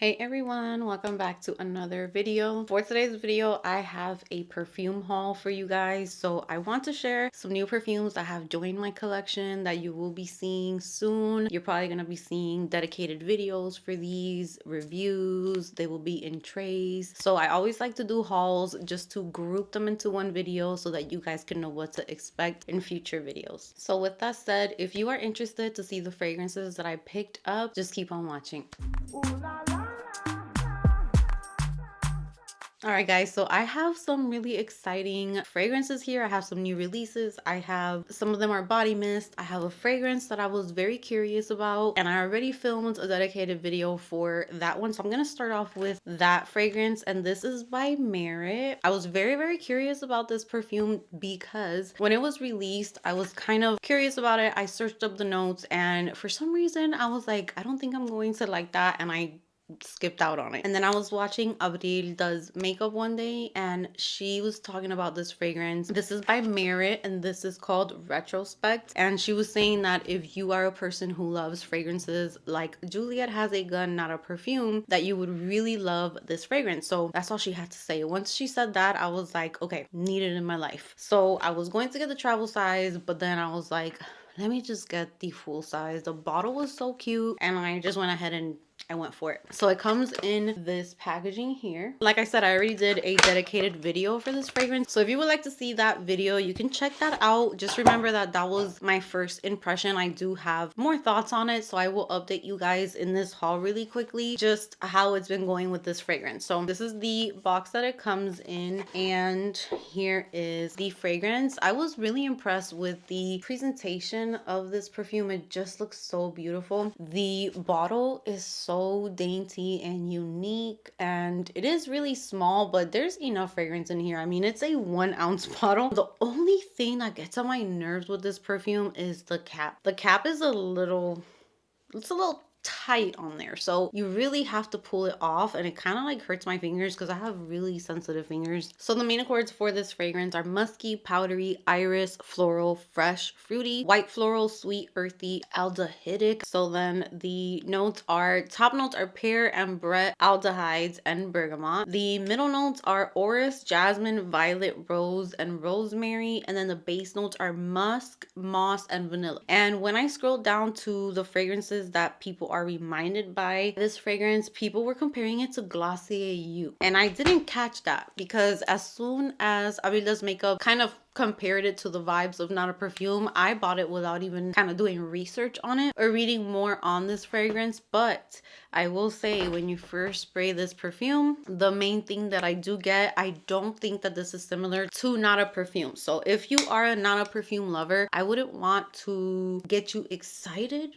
Hey everyone, welcome back to another video. For today's video, I have a perfume haul for you guys. So I want to share some new perfumes that have joined my collection that you will be seeing soon. You're probably going to be seeing dedicated videos for these reviews. They will be in trays. So I always like to do hauls just to group them into one video so that you guys can know what to expect in future videos. So with that said, if you are interested to see the fragrances that I picked up, just keep on watching. All right, guys, so I have some really exciting fragrances here. I have some new releases. I have some of them are body mist. I have a fragrance that I was very curious about, and I already filmed a dedicated video for that one. So I'm going to start off with that fragrance, and this is by Merit. I was very curious about this perfume because when it was released, I was kind of curious about it. I searched up the notes, and for some reason, I was like, I don't think I'm going to like that, and I skipped out on it. And then I was watching Avril does makeup one day, and she was talking about this fragrance. This is by Merit, and this is called Retrospect. And she was saying that if you are a person who loves fragrances like Juliet has a gun, not a perfume, that you would really love this fragrance. So that's all she had to say. Once she said that, I was like, okay, need it in my life. So I was going to get the travel size, but then I was like, let me just get the full size. The bottle was so cute, and I just went ahead and I went for it. So it comes in this packaging here. Like I said, I already did a dedicated video for this fragrance. So if you would like to see that video, you can check that out. Just remember that that was my first impression. I do have more thoughts on it, so I will update you guys in this haul really quickly, just how it's been going with this fragrance. So this is the box that it comes in, and here is the fragrance. I was really impressed with the presentation of this perfume. It just looks so beautiful. The bottle is so dainty and unique, and it is really small, but there's enough fragrance in here. I mean, it's a 1 ounce bottle. The only thing that gets on my nerves with this perfume is the cap. The cap is it's a little tight on there, so you really have to pull it off, and it kind of like hurts my fingers because I have really sensitive fingers. So the main accords for this fragrance are musky, powdery, iris, floral, fresh, fruity, white floral, sweet, earthy, aldehydic. So then the notes are, top notes are pear, ambrette, aldehydes, and bergamot. The middle notes are orris, jasmine, violet, rose, and rosemary, and then the base notes are musk, moss, and vanilla. And when I scrolled down to the fragrances that people are reminded by this fragrance, people were comparing it to Glossier You, and I didn't catch that because as soon as Avila's makeup kind of compared it to the vibes of Not a Perfume, I bought it without even kind of doing research on it or reading more on this fragrance. But I will say, when you first spray this perfume, the main thing that I do get, I don't think that this is similar to Not a Perfume. So if you are a Not a Perfume lover, I wouldn't want to get you excited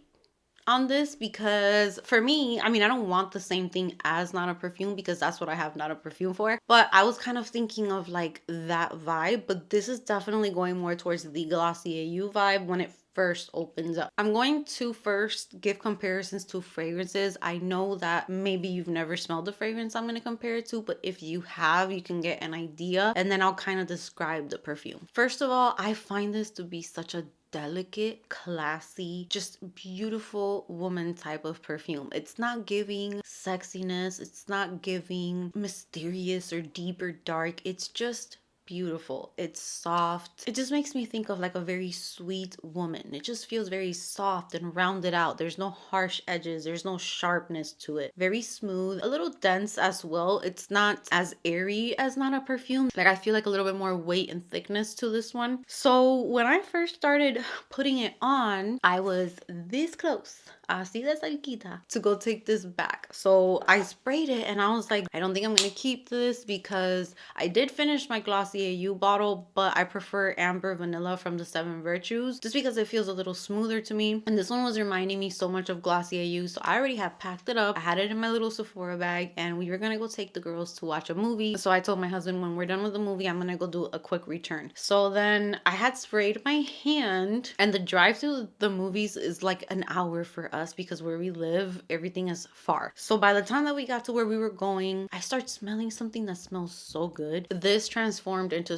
on this, because for me, I mean, I don't want the same thing as Not a Perfume because that's what I have Not a Perfume for, but I was kind of thinking of like that vibe. But this is definitely going more towards the Glossier You vibe when it first opens up. I'm going to first give comparisons to fragrances. I know that maybe you've never smelled the fragrance I'm going to compare it to, but if you have, you can get an idea, and then I'll kind of describe the perfume. First of all, I find this to be such a delicate, classy, just beautiful woman type of perfume. It's not giving sexiness, it's not giving mysterious or deep or dark. It's just beautiful. It's soft. It just makes me think of like a very sweet woman. It just feels very soft and rounded out. There's no harsh edges, there's no sharpness to it. Very smooth, a little dense as well. It's not as airy as Not a Perfume. Like, I feel like a little bit more weight and thickness to this one. So when I first started putting it on, I was this close, así de cerquita, to go take this back. So I sprayed it, and I was like, I don't think I'm gonna keep this because I did finish my Glossier You bottle, but I prefer Amber Vanilla from the 7 Virtues just because it feels a little smoother to me. And this one was reminding me so much of Glossier You, so I already had packed it up. I had it in my little Sephora bag, and we were gonna go take the girls to watch a movie. So I told my husband, when we're done with the movie, I'm gonna go do a quick return. So then I had sprayed my hand, and the drive to the movies is like an hour for us because where we live, everything is far. So by the time that we got to where we were going, I started smelling something that smells so good. This transformed into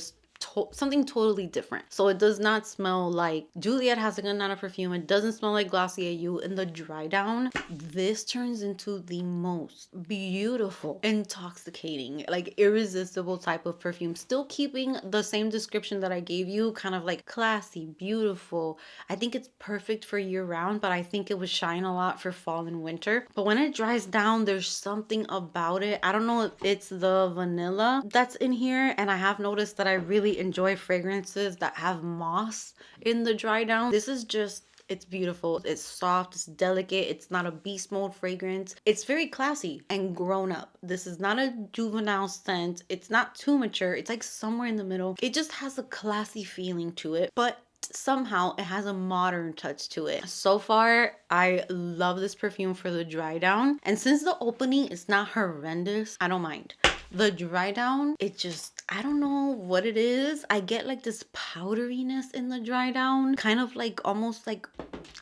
something totally different. So it does not smell like Juliet has a good amount of perfume. It doesn't smell like Glossier You. In the dry down, this turns into the most beautiful, intoxicating, like irresistible type of perfume. Still keeping the same description that I gave you, kind of like classy, beautiful. I think it's perfect for year round, but I think it would shine a lot for fall and winter. But when it dries down, there's something about it. I don't know if it's the vanilla that's in here, and I have noticed that I really enjoy fragrances that have moss in the dry down. This is just, it's beautiful. It's soft, it's delicate, it's not a beast mode fragrance. It's very classy and grown up. This is not a juvenile scent. It's not too mature. It's like somewhere in the middle. It just has a classy feeling to it, but somehow it has a modern touch to it. So far, I love this perfume for the dry down. And since the opening is not horrendous, I don't mind. The dry down, it just, I don't know what it is. I get like this powderiness in the dry down, kind of like almost like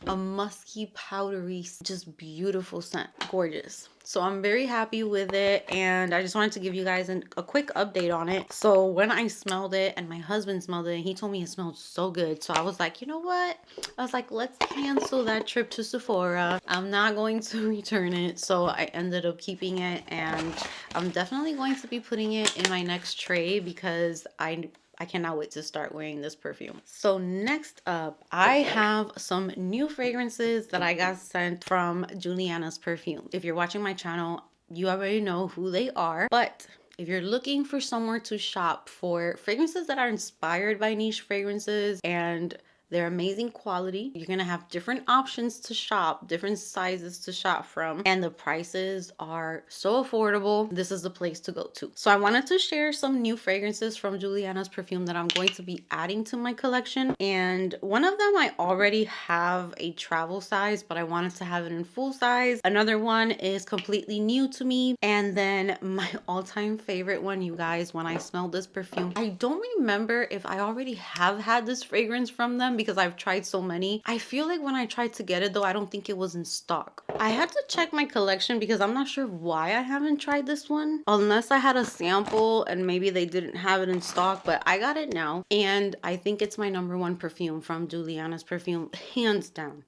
a musky, powdery, just beautiful scent. Gorgeous. So I'm very happy with it, and I just wanted to give you guys a quick update on it. So when I smelled it and my husband smelled it, he told me it smelled so good. So I was like, you know what? I was like, let's cancel that trip to Sephora. I'm not going to return it. So I ended up keeping it, and I'm definitely going to be putting it in my next tray because I cannot wait to start wearing this perfume. So next up, I have some new fragrances that I got sent from Juliana's Perfume. If you're watching my channel, you already know who they are, but if you're looking for somewhere to shop for fragrances that are inspired by niche fragrances and they're amazing quality, you're gonna have different options to shop, different sizes to shop from, and the prices are so affordable. This is the place to go to. So I wanted to share some new fragrances from Juliana's Perfume that I'm going to be adding to my collection. And one of them I already have a travel size, but I wanted to have it in full size. Another one is completely new to me. And then my all-time favorite one, you guys, when I smelled this perfume, I don't remember if I already have had this fragrance from them because I've tried so many. I feel like when I tried to get it though, I don't think it was in stock. I had to check my collection because I'm not sure why I haven't tried this one, unless I had a sample and maybe they didn't have it in stock, but I got it now. And I think it's my #1 perfume from Juliana's Perfume, hands down.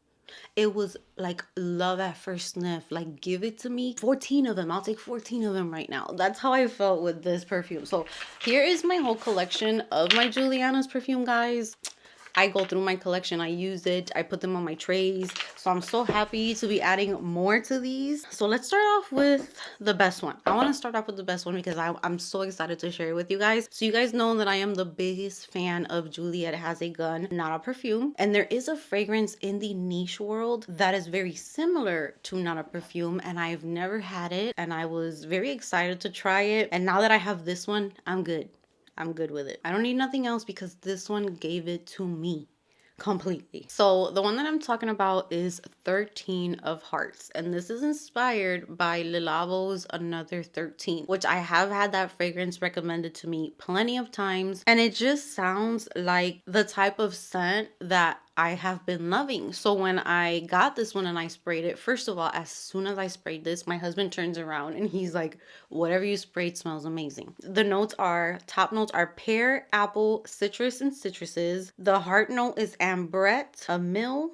It was like love at first sniff. Like, give it to me. 14 of them. I'll take 14 of them right now. That's how I felt with this perfume. So here is my whole collection of my Juliana's Perfume, guys. I go through my collection, I use it, I put them on my trays. So I'm so happy to be adding more to these. So let's start off with the best one. I want to start off with the best one because I'm so excited to share it with you guys. So you guys know that I am the biggest fan of Juliet Has a Gun, Not a Perfume. And there is a fragrance in the niche world that is very similar to Not a Perfume, and I've never had it. And I was very excited to try it. And now that I have this one, I'm good. I'm good with it. I don't need nothing else because this one gave it to me completely. So the one that I'm talking about is 13 of Hearts, and this is inspired by Le Lavo's Another 13, which I have had that fragrance recommended to me plenty of times, and it just sounds like the type of scent that I have been loving. So when I got this one and I sprayed it, first of all, as soon as I sprayed this, my husband turns around and he's like, whatever you sprayed smells amazing. The top notes are pear, apple, citrus, and citruses. The heart note is ambrette, camille,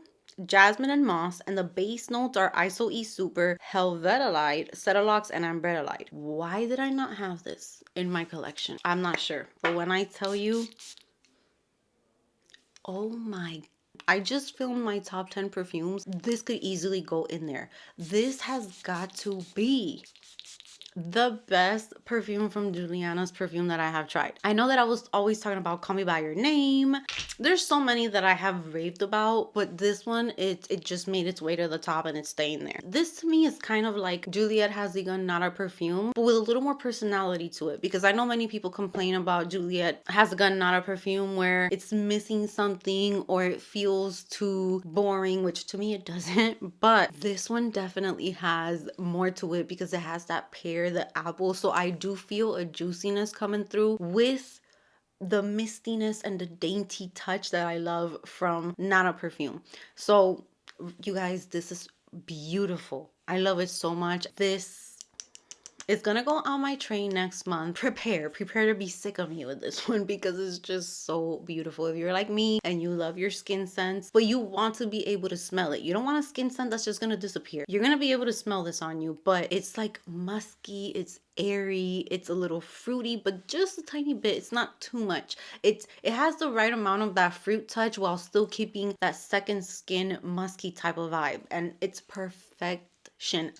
jasmine, and moss, and the base notes are iso e super, helvetalide, cetalox, and ambrettalide. Why did I not have this in my collection? I'm not sure, but when I tell you, oh my, I just filmed my top 10 perfumes. This could easily go in there. This has got to be the best perfume from Juliana's Perfume that I have tried. I know that I was always talking about Call Me By Your Name. There's so many that I have raved about, but this one, it just made its way to the top and it's staying there. This to me is kind of like Juliet Has a Gun, Not a Perfume, but with a little more personality to it, because I know many people complain about Juliet Has a Gun, Not a Perfume, where it's missing something or it feels too boring, which to me it doesn't, but this one definitely has more to it because it has that pear, the apple. So I do feel a juiciness coming through with the mistiness and the dainty touch that I love from Not a Perfume. So you guys, this is beautiful. I love it so much. This It's gonna go on my train next month. Prepare to be sick of me with this one because it's just so beautiful. If you're like me and you love your skin scents, but you want to be able to smell it, you don't want a skin scent that's just gonna disappear. You're gonna be able to smell this on you, but it's like musky, it's airy, it's a little fruity, but just a tiny bit. It's not too much. It has the right amount of that fruit touch while still keeping that second skin musky type of vibe, and it's perfect.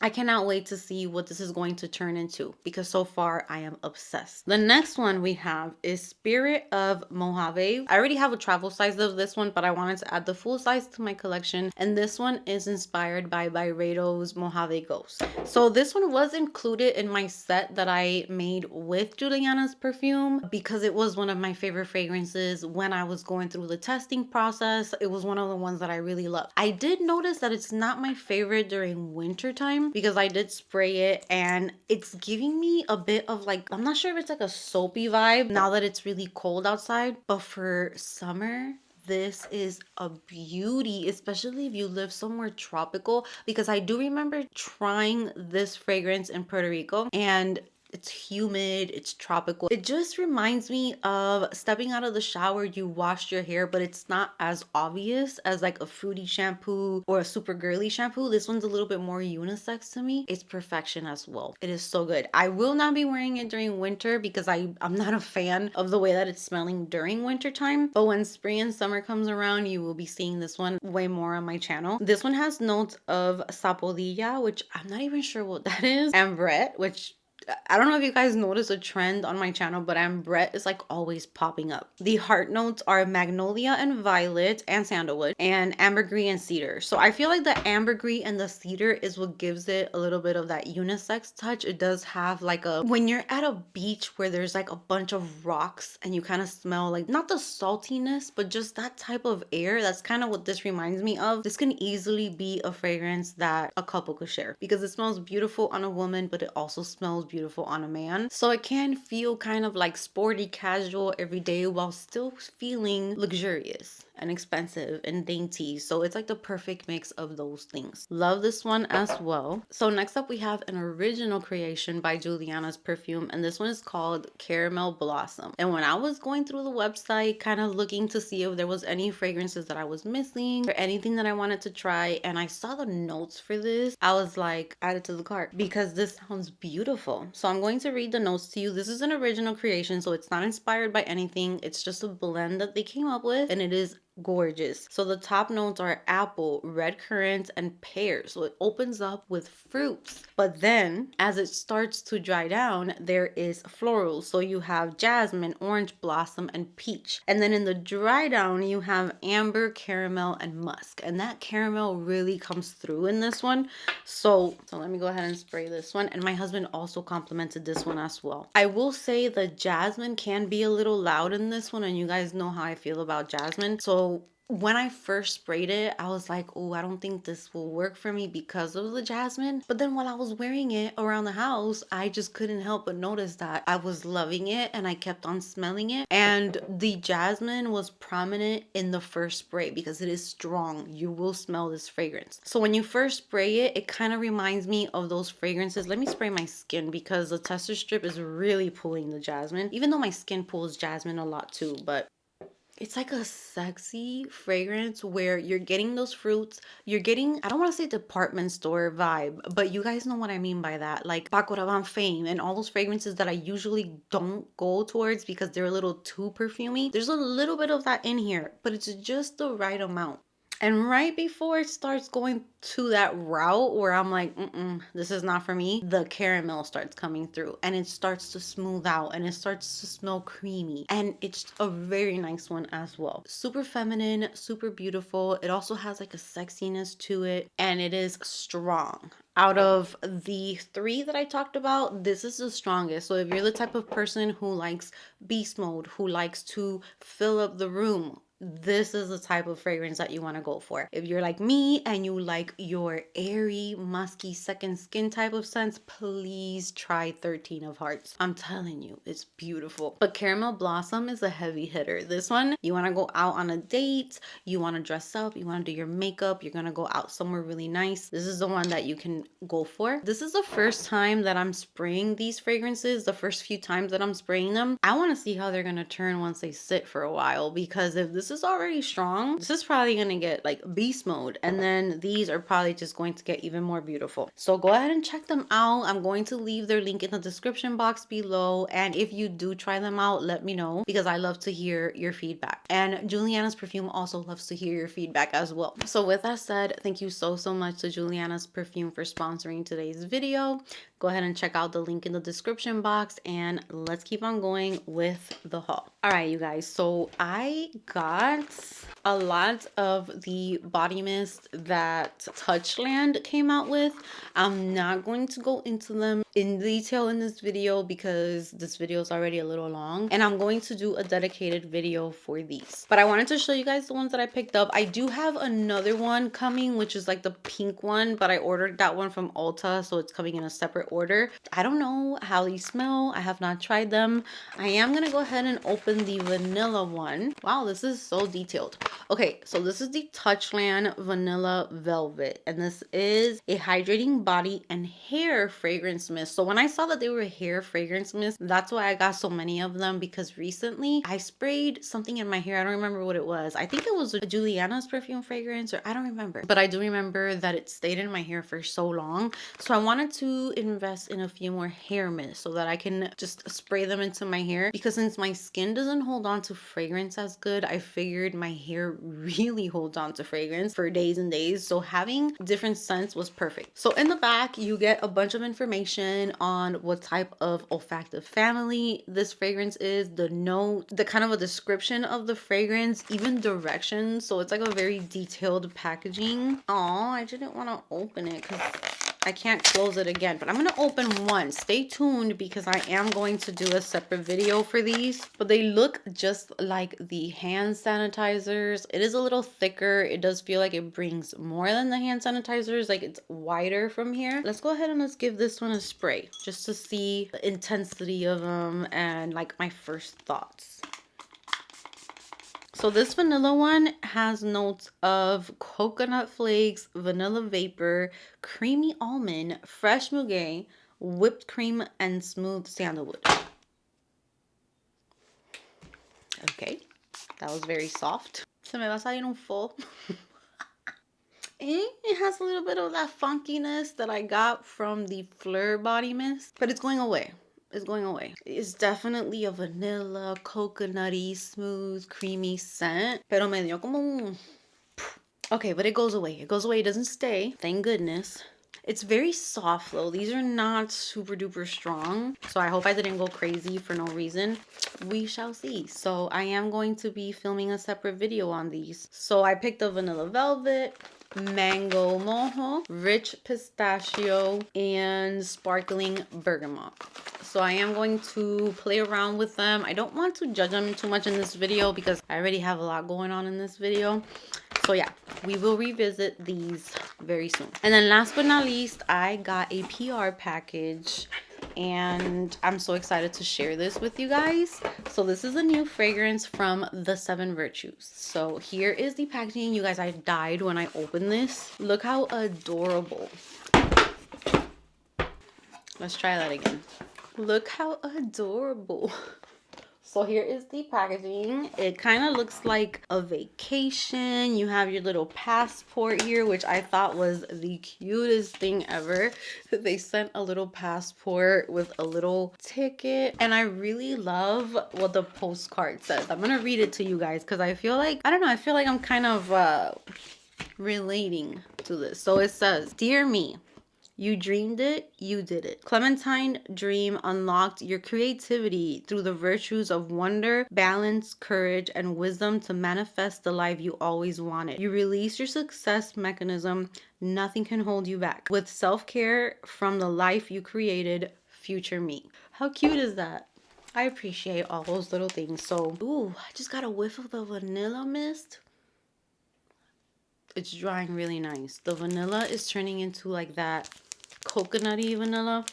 I cannot wait to see what this is going to turn into because so far I am obsessed. The next one we have is Spirit of Mojave. I already have a travel size of this one, but I wanted to add the full size to my collection, and this one is inspired by Byredo's Mojave Ghost. So this one was included in my set that I made with Juliana's perfume because it was one of my favorite fragrances when I was going through the testing process. It was one of the ones that I really loved. I did notice that it's not my favorite during winter time because I did spray it and it's giving me a bit of like, I'm not sure if it's like a soapy vibe now that it's really cold outside, but for summer, this is a beauty, especially if you live somewhere tropical, because I do remember trying this fragrance in Puerto Rico and it's humid, it's tropical. It just reminds me of stepping out of the shower, you washed your hair, but it's not as obvious as like a fruity shampoo or a super girly shampoo. This one's a little bit more unisex to me. It's perfection as well. It is so good. I will not be wearing it during winter because I'm not a fan of the way that it's smelling during winter time. But when spring and summer comes around, you will be seeing this one way more on my channel. This one has notes of sapodilla, which I'm not even sure what that is, ambrette, which I don't know if you guys notice a trend on my channel, but ambrette is like always popping up. The heart notes are magnolia and violet and sandalwood and ambergris and cedar. So I feel like the ambergris and the cedar is what gives it a little bit of that unisex touch. It does have like a, when you're at a beach where there's like a bunch of rocks and you kind of smell like not the saltiness, but just that type of air. That's kind of what this reminds me of. This can easily be a fragrance that a couple could share because it smells beautiful on a woman, but it also smells beautiful on a man. So it can feel kind of like sporty, casual, everyday while still feeling luxurious and expensive and dainty. So it's like the perfect mix of those things. Love this one as well. So next up we have an original creation by Juliana's Perfume, and this one is called Caramel Blossom. And when I was going through the website kind of looking to see if there was any fragrances that I was missing or anything that I wanted to try, and I saw the notes for this, I was like, add it to the cart because this sounds beautiful. So I'm going to read the notes to you. This is an original creation, so it's not inspired by anything. It's just a blend that they came up with, and it is gorgeous. So the top notes are apple, red currants, and pears. So it opens up with fruits, but then as it starts to dry down, there is floral. So you have jasmine, orange blossom, and peach. And then in the dry down, you have amber, caramel, and musk. And that caramel really comes through in this one. So let me go ahead and spray this one. And my husband also complimented this one as well. I will say the jasmine can be a little loud in this one, and you guys know how I feel about jasmine. So when I first sprayed it, I was like, oh, I don't think this will work for me because of the jasmine. But then while I was wearing it around the house, I just couldn't help but notice that I was loving it and I kept on smelling it. And the jasmine was prominent in the first spray because it is strong. You will smell this fragrance. So when you first spray it, it kind of reminds me of those fragrances. Let me spray my skin because the tester strip is really pulling the jasmine, even though my skin pulls jasmine a lot too, but it's like a sexy fragrance where you're getting those fruits. You're getting, I don't want to say department store vibe, but you guys know what I mean by that. Like Paco Rabanne Fame and all those fragrances that I usually don't go towards because they're a little too perfumey. There's a little bit of that in here, but it's just the right amount. And right before it starts going to that route where I'm like, this is not for me, the caramel starts coming through and it starts to smooth out and it starts to smell creamy. And it's a very nice one as well. Super feminine, super beautiful. It also has like a sexiness to it and it is strong. Out of the three that I talked about, this is the strongest. So if you're the type of person who likes beast mode, who likes to fill up the room, this is the type of fragrance that you want to go for. If you're like me and you like your airy, musky, second skin type of scents, please try 13 of Hearts. I'm telling you, it's beautiful. But Caramel Blossom is a heavy hitter. This one, you want to go out on a date, you want to dress up, you want to do your makeup, you're going to go out somewhere really nice. This is the one that you can go for. This is the first time that I'm spraying these fragrances. The first few times that I'm spraying them, I want to see how they're going to turn once they sit for a while, because if this is already strong, this is probably going to get like beast mode, and then these are probably just going to get even more beautiful. So go ahead and check them out. I'm going to leave their link in the description box below, and if you do try them out, let me know, because I love to hear your feedback, and Juliana's Perfume also loves to hear your feedback as well. So with that said, thank you so much to Juliana's Perfume for sponsoring today's video. Go ahead and check out the link in the description box, and let's keep on going with the haul. All right, you guys, so I got a lot of the body mist that Touchland came out with. I'm not going to go into them in detail in this video because this video is already a little long, and I'm going to do a dedicated video for these. But I wanted to show you guys the ones that I picked up. I do have another one coming, which is like the pink one, but I ordered that one from Ulta, so it's coming in a separate order. I don't know how these smell. I have not tried them. I am gonna go ahead and open the vanilla one. Wow, this is so detailed. Okay, so this is the Touchland Vanilla Velvet, and this is a hydrating body and hair fragrance mist. So when I saw that they were hair fragrance mist, that's why I got so many of them, because recently I sprayed something in my hair. I don't remember what it was. I think it was a Juliana's perfume fragrance, or I don't remember, but I do remember that it stayed in my hair for so long. So I wanted to invest in a few more hair mists so that I can just spray them into my hair, because since my skin doesn't hold on to fragrance as good, I figured my hair really holds on to fragrance for days and days, so having different scents was perfect. So in the back you get a bunch of information on what type of olfactive family this fragrance is, the note, the kind of a description of the fragrance, even directions. So it's like a very detailed packaging. Oh, I didn't want to open it because I can't close it again, but I'm going to open one. Stay tuned because I am going to do a separate video for these, but they look just like the hand sanitizers. It is a little thicker. It does feel like it brings more than the hand sanitizers. Like it's wider from here. Let's go ahead and let's give this one a spray just to see the intensity of them and like my first thoughts. So this vanilla one has notes of coconut flakes, vanilla vapor, creamy almond, fresh muguet, whipped cream, and smooth sandalwood. Okay, that was very soft. Se me va a salir un full. It has a little bit of that funkiness that I got from the Fleur body mist, but it's going away. Is going away. It's definitely a vanilla, coconutty, smooth, creamy scent. Pero me dio como un... Okay, but it goes away. It goes away. It doesn't stay. Thank goodness. It's very soft though. These are not super duper strong. So I hope I didn't go crazy for no reason. We shall see. So I am going to be filming a separate video on these. So I picked up Vanilla Velvet, Mango Mojo, Rich Pistachio, and Sparkling Bergamot. So I am going to play around with them. I don't want to judge them too much in this video because I already have a lot going on in this video. So yeah, we will revisit these very soon. And then last but not least, I got a PR package and I'm so excited to share this with you guys. So this is a new fragrance from the 7 Virtues. So here is the packaging. You guys, I died when I opened this. Look how adorable. Let's try that again. Look how adorable. So here is the packaging. It kind of looks like a vacation. You have your little passport here, which I thought was the cutest thing ever. They sent a little passport with a little ticket. And I really love what the postcard says. I'm going to read it to you guys because I feel like, I don't know, I feel like I'm kind of relating to this. So it says, "Dear me, you dreamed it, you did it. Clementine Dream unlocked your creativity through the virtues of wonder, balance, courage, and wisdom to manifest the life you always wanted. You release your success mechanism. Nothing can hold you back. With self-care from the life you created, future me." How cute is that? I appreciate all those little things. So, ooh, I just got a whiff of the vanilla mist. It's drying really nice. The vanilla is turning into like that coconutty vanilla.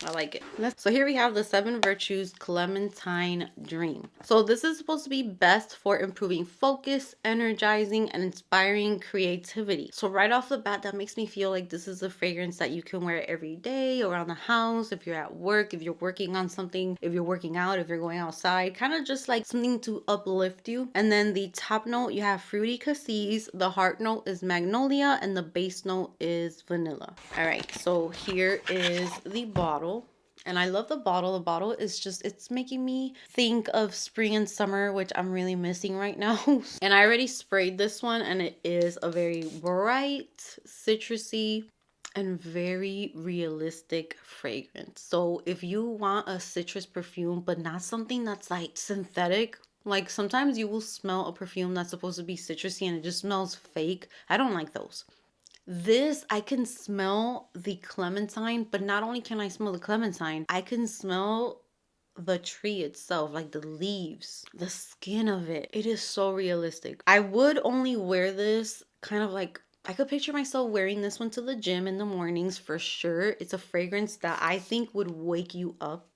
I like it. So here we have the 7 Virtues Clementine Dream. So this is supposed to be best for improving focus, energizing, and inspiring creativity. So right off the bat, that makes me feel like this is a fragrance that you can wear every day around the house, if you're at work, if you're working on something, if you're working out, if you're going outside, kind of just like something to uplift you. And then the top note, you have Fruity Cassis, the heart note is Magnolia, and the base note is Vanilla. All right, so here is the bottle. And I love the bottle. The bottle is just, it's making me think of spring and summer, which I'm really missing right now. And I already sprayed this one, and it is a very bright, citrusy, and very realistic fragrance. So if you want a citrus perfume, but not something that's like synthetic, like sometimes you will smell a perfume that's supposed to be citrusy and it just smells fake. I don't like those. This, I can smell the clementine, but not only can I smell the clementine, I can smell the tree itself, like the leaves, the skin of it. It is so realistic. I would only wear this kind of like, I could picture myself wearing this one to the gym in the mornings for sure. It's a fragrance that I think would wake you up.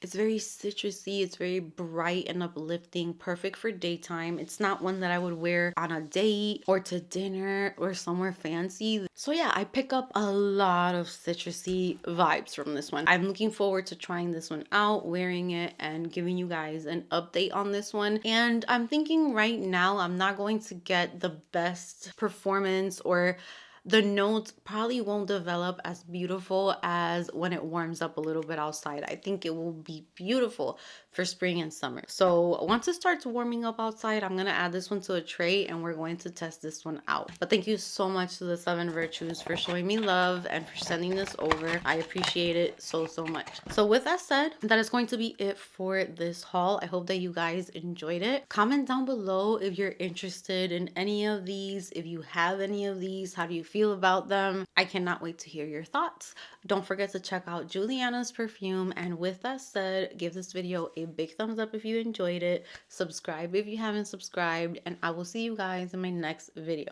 It's very citrusy, it's very bright and uplifting, perfect for daytime. It's not one that I would wear on a date or to dinner or somewhere fancy. So yeah, I pick up a lot of citrusy vibes from this one. I'm looking forward to trying this one out, wearing it, and giving you guys an update on this one. And I'm thinking right now I'm not going to get the best performance, or the notes probably won't develop as beautiful as when it warms up a little bit outside. I think it will be beautiful for spring and summer. So once it starts warming up outside, I'm gonna add this one to a tray and we're going to test this one out. But thank you so much to the 7 Virtues for showing me love and for sending this over. I appreciate it so much. So with that said, that is going to be it for this haul. I hope that you guys enjoyed it. Comment down below if you're interested in any of these, if you have any of these, how do you feel about them? I cannot wait to hear your thoughts. Don't forget to check out Juliana's Perfume. And with that said, give this video a big thumbs up if you enjoyed it. Subscribe if you haven't subscribed. And I will see you guys in my next video.